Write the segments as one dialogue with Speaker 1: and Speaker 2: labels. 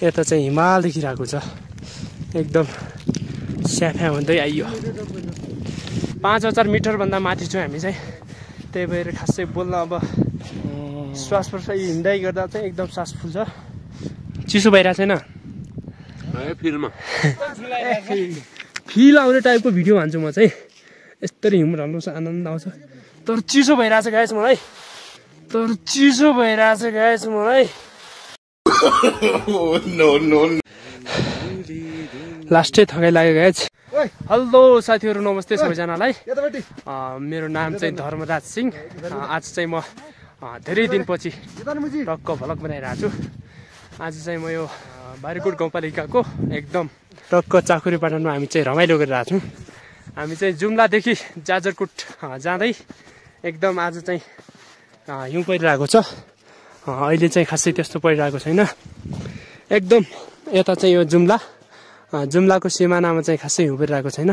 Speaker 1: यता चाहिँ हिमाल देखिरहेको छ एकदम स्याफा हुँदै आइयो 5000 मिटर भन्दा माथि छौँ हामी चाहिँ त्यही भएर खासै बोल्न अब श्वास प्रश्वास हिँड्दै गर्दा चाहिँ एकदम सास फुल्छ चिसो भइरहेको छैन
Speaker 2: फिल्डमा
Speaker 1: फिल आउने टाइपको भिडियो हान्छु म चाहिँ यस्तरी हिउँ राम्रो आनन्द आउँछ तर चिसो भइरहेछ गाइस मलाई लास्टै थकाइ लाग्यो गाइस हेलो साथीहरू नमस्ते सबैजनालाई मेरो नाम चाहिँ धर्मराज सिंह आज चाहिँ म धेरै दिनपछि टक्क भ्लग बनाइरहेको छु आज चाहिँ म यो बारीकोट गाउँपालिकाको एकदम टक्क चाकुरीपाटनमा हामी चाहिँ रमाइलो गरिरहेको छौँ हामी चाहिँ जुम्लादेखि जाजरकोट जाँदै एकदम आज चाहिँ हिउँ परिरहेको छ अहिले चाहिँ खासै त्यस्तो परिरहेको छैन एकदम यता चाहिँ यो जुम्लाको सिमानामा चाहिँ खासै हिउँ परिरहेको छैन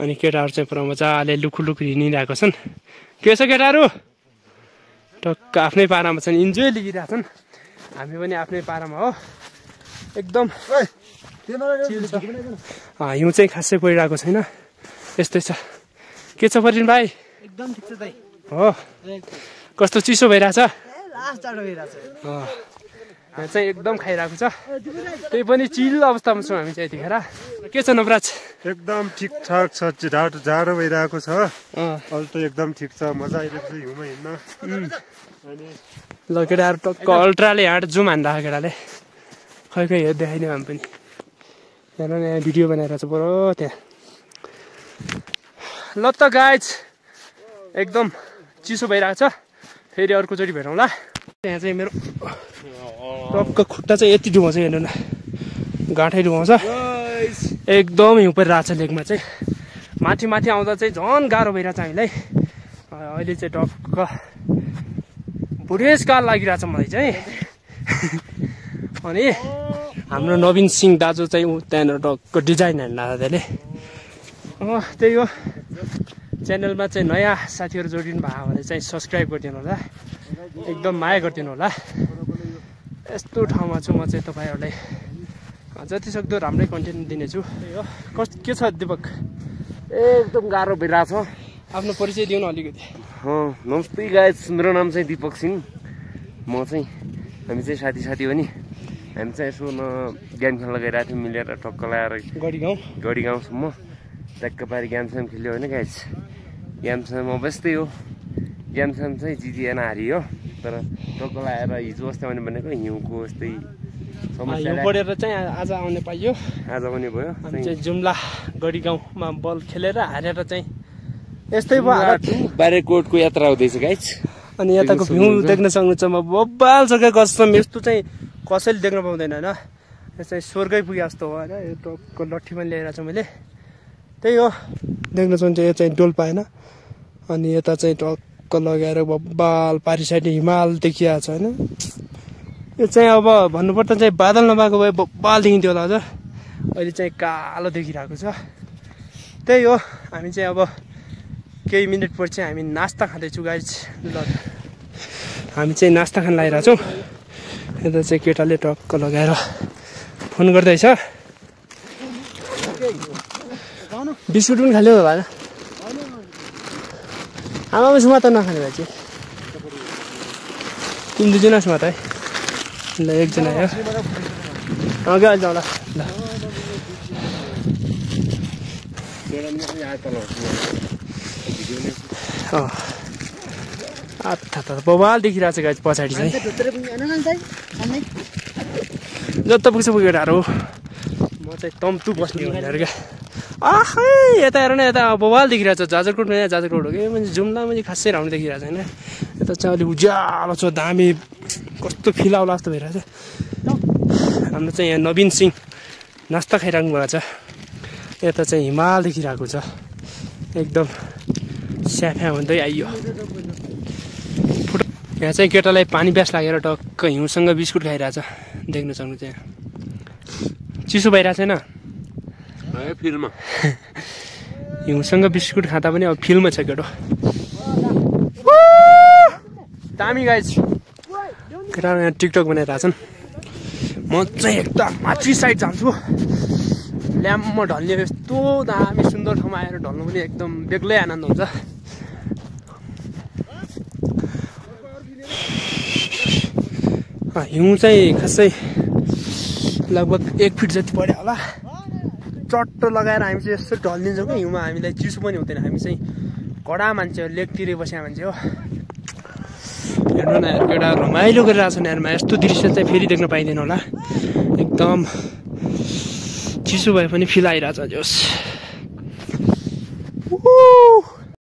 Speaker 1: अनि केटाहरू चाहिँ पुरा मजाले लुखुलुखु हिँडिरहेको छन् के छ केटाहरू टक्क आफ्नै पारामा छन् इन्जोय लिइरहेछन् हामी पनि आफ्नै पारामा हो एकदम हिउँ चाहिँ खासै परिरहेको छैन यस्तै छ के छ फरिन भाइ
Speaker 3: एकदम ठिक छ दाइ
Speaker 1: हो कस्तो चिसो भइरहेछ यहाँ चाहिँ एकदम खाइरहेको छ त्यही पनि चिल अवस्थामा छौँ हामी चाहिँ यतिखेर के छ नवराज
Speaker 2: एकदम ठिकठाक छ जाडो भइरहेको छ अहिले त एकदम ठिक छ मजा आइरहेको छ हिउँमा हिँड्न
Speaker 1: ल केटाहरू टक्क अल्ट्राले हाट जुम हान्दा केटाले खै हेर देखाइदियो हामी पनि हेर यहाँ भिडियो बनाइरहेको छ बरो त्यहाँ ल त गाइज एकदम चिसो भइरहेको छ फेरि अर्कोचोटि भेटौँला त्यहाँ चाहिँ मेरो टक्क खुट्टा चाहिँ यति डुबाउँछ हेर्नु न गाँठै डुबाउँछ एकदम हिउँ परिरहेको छ लेकमा चाहिँ माथि आउँदा चाहिँ झन् गाह्रो भइरहेछ हामीलाई अहिले चाहिँ टक्क बुढेसकाल लागिरहेछ मलाई चाहिँ अनि हाम्रो नवीन सिंह दाजु चाहिँ त्यहाँनिर टक्क डिजाइन हान्नु त्यसले त्यही हो च्यानलमा चाहिँ नयाँ साथीहरू जोडिनु भयो भने चाहिँ सब्सक्राइब गरिदिनु होला एकदम माया गरिदिनु होला यस्तो ठाउँमा छु म चाहिँ तपाईँहरूलाई जतिसक्दो राम्रै कन्टेन्ट दिनेछु के छ दिपक
Speaker 2: एकदम गाह्रो भइरहेछ
Speaker 1: आफ्नो परिचय दिउन अलिकति
Speaker 2: नमस्ते गाइस मेरो नाम चाहिँ दिपक सिंह म चाहिँ हामी चाहिँ साथी हो नि हामी चाहिँ यसो गेम खेल्न गइरहेको थियौँ मिलेर टक्क लगाएर गढी गाउँसम्म ट्याक्क पारी गेमसेम खेल्यो होइन गाइस गेमसेम अब यस्तै हो गेमसेम चाहिँ जितिएन हारियो तर टक्क लगाएर हिजो अस्ति आउने भनेको हिउँको यस्तै समस्या
Speaker 1: पढेर चाहिँ आज आउने पाइयो
Speaker 2: आज पनि भयो
Speaker 1: हामी चाहिँ जुम्ला गढी गाउँमा बल खेलेर हारेर चाहिँ यस्तै भयो
Speaker 2: बारीकोटको यात्रा हुँदैछ गाइस
Speaker 1: अनि यताको भ्यू देख्न सक्नुहुन्छ म बब्बाल छ क्या कसम यस्तो चाहिँ कसैले देख्न पाउँदैन होइन यो चाहिँ स्वर्गै पुगे जस्तो हो होइन यो टक्क लट्ठी पनि ल्याइरहेको छु मैले त्यही हो देख्न सक्नुहुन्छ यो चाहिँ डोल्पा होइन अनि यता चाहिँ टक्क लगाएर बब्बाल पारी साइड हिमाल देखिरहेको छ होइन यो चाहिँ अब भन्नुपर्दा चाहिँ बादल नभएको भए बब्बाल देखिन्थ्यो होला अझ अहिले चाहिँ कालो देखिरहेको छ त्यही हो हामी चाहिँ अब केही मिनटपछि चाहिँ हामी नास्ता खाँदैछौँ गाइस ल हामी चाहिँ नास्ता खान लागिरहेको छौँ यता चाहिँ केटाले टक्क लगाएर फोन गर्दैछ बिस्कुट पनि खाल्यो होला आमामा सुमा त नखाने भए चाहिँ तिन दुईजना सुमा त है ल एकजना आयो अघि अहिले जाउँला ल बवाल देखिरहेको छ गाइस पछाडि चाहिँ जता पुग्छ केटाहरू म चाहिँ तम्तु बस्ने भनेर क्या आखै यता हेर न यता बवाल देखिरहेको छ जाजरकोटमा यहाँ जाजरकोट हो कि मान्छे जुम्लामा चाहिँ खासै राम्रो देखिरहेको छैन यता चाहिँ अलिक उज्यालो छ दामी कस्तो फिल आउला जस्तो भइरहेछ हाम्रो चाहिँ यहाँ नवीन सिंह नास्ता खाइराख्नु भएको छ यता चाहिँ हिमाल देखिरहेको छ एकदम स्याफा हुँदै आइयो यहाँ चाहिँ केटालाई पानी प्यास लागेर टक्क हिउँसँग बिस्कुट खाइरहेछ देख्न सक्नुहुन्छ यहाँ चिसो भइरहेको छैन
Speaker 2: फिल्डमा
Speaker 1: हिउँसँग बिस्कुट खाँदा पनि अब फिल्डमा छ केटो दामी गाइस केटाहरू यहाँ टिकटक बनाइरहेछन् म चाहिँ एकदम माथि साइड जान्छु ल्याम्प ढल्ने यस्तो दामी सुन्दर ठाउँमा आएर ढल्नु पनि एकदम बेग्लै आनन्द हुन्छ हिउँ चाहिँ खासै लगभग 1 फिट जति पर्यो होला चट्टो लगाएर हामी चाहिँ यस्तो ढल्दिन्छौँ कि हिउँमा हामीलाई चिसो पनि हुँदैन हामी चाहिँ कडा मान्छे हो लेकतिरै बसेको मान्छे हो हेर्नु न एउटा रमाइलो गरिरहेको छ यहाँमा यस्तो दृश्य चाहिँ फेरि देख्न पाइँदैन होला एकदम चिसो भए पनि फिल आइरहेछ जोस्